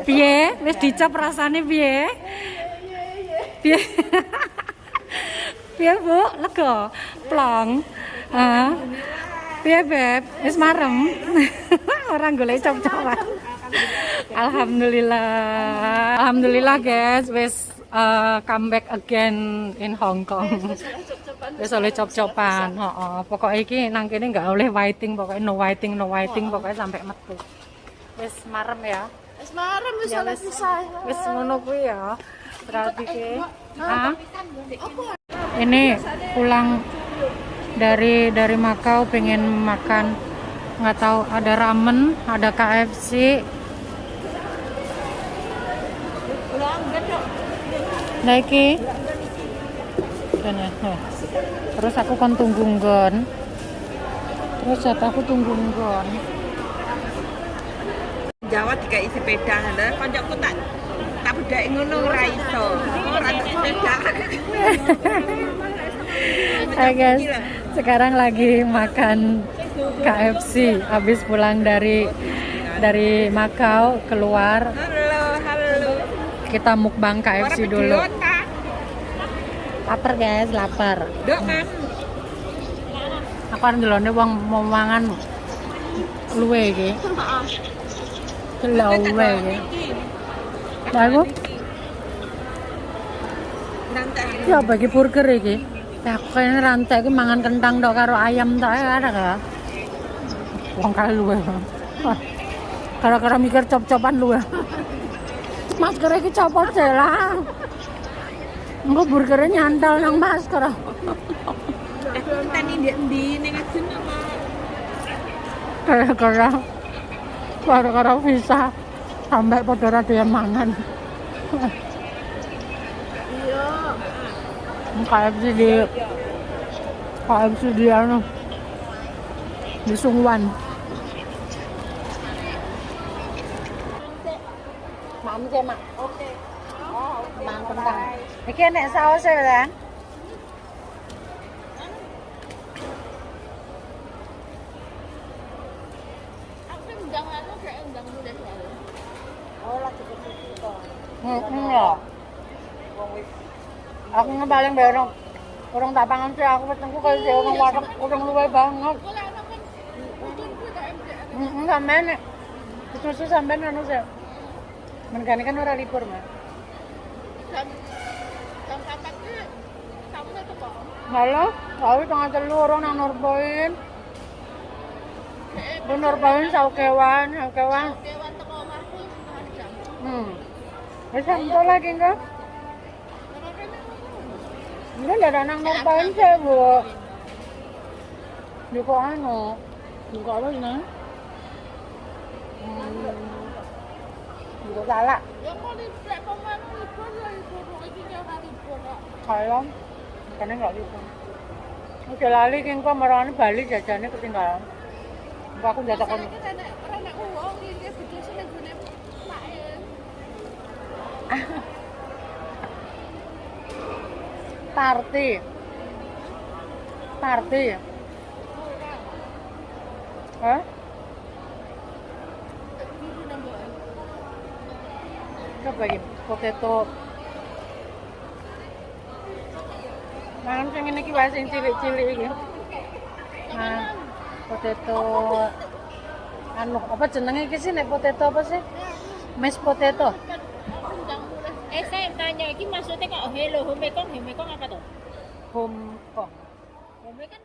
Piye? Wis dicop rasane piye? Piye? Piye, Bu? Lega? Plong. Heeh. Piye, Beb? Wis marem. Orang golek cop-copan. Alhamdulillah. Alhamdulillah, guys, wis come back again in Hong Kong. Wis oleh cop-copan. Heeh. Pokoke iki nang kene enggak oleh waiting, pokoknya no waiting, pokoknya sampai metu. Wis marem ya. Wis marem wis oleh pisah. Wis ngono kuwi ya. Berarti ki. Ini pulang dari Makau pengen makan, nggak tahu ada ramen, ada KFC. Nah iki. Terus aku kon tunggu nggon. Terus jatahku tunggu nggon. Jawa dikai sepeda lho, kancaku tak bedaki ngono ora iso. Ora sepeda. Hai guys, sekarang lagi makan KFC. Habis pulang dari Makau keluar. Halo. Kita mukbang KFC dulu. Lapar guys, lapar. Dok kan. Aku kan delone wong mau mangan luwe iki. Luwe iki. Aku ya bagi burger iki. Ya aku kayaknya rantai iki mangan kentang tok karo ayam tok ada ga? Wong kali luwe. Gara-gara mikir cop-copan luwe. Masker iki copot lah. Engko burgernya nyantol nang masker. Tani ndi ning ajun apa? Gara-gara visa sampai pada radean mangan. Iya. KFC di anu di Sungwan. Mam sih mak. Oke. Oh, oke. Mang kentang. Iki enek saus ya kan? Oh, lagi begitu. Enggak. Aku ngebaling bae orang tak pangan sih aku petengku kalau sih orang warung orang luwe banget. Sampean susu sampean anu sih. Mergane kan ora libur mah. Jam 4 ki kamu itu kok. Halo, tahu tengah telu orang nang Nurpoint. Bu Nurpoint saukewan. Kewan teko omahku setengah jam. Wis sampe lagi enggak? Ini ada nang Nurpoint sih, Bu. Juga anu. Juga apa ini? Juga salah. Ya mau lihat pemain libur ya libur iki ora libur kok. Kayak karena nggak libur. Udah lali kengko marane Bali jajane ketinggalan. Mbak aku ndak takon. Karena uang iki betul sing nggone make. Party. Hah? Coba iki potato. Mangan sing ngene iki wae sing cilik-cilik iki. Nah, potato anu apa jenenge iki sih nek potato apa sih? Mashed potato. Saya tanya iki maksudnya kok hello home kong apa tuh? Home kong. Home kan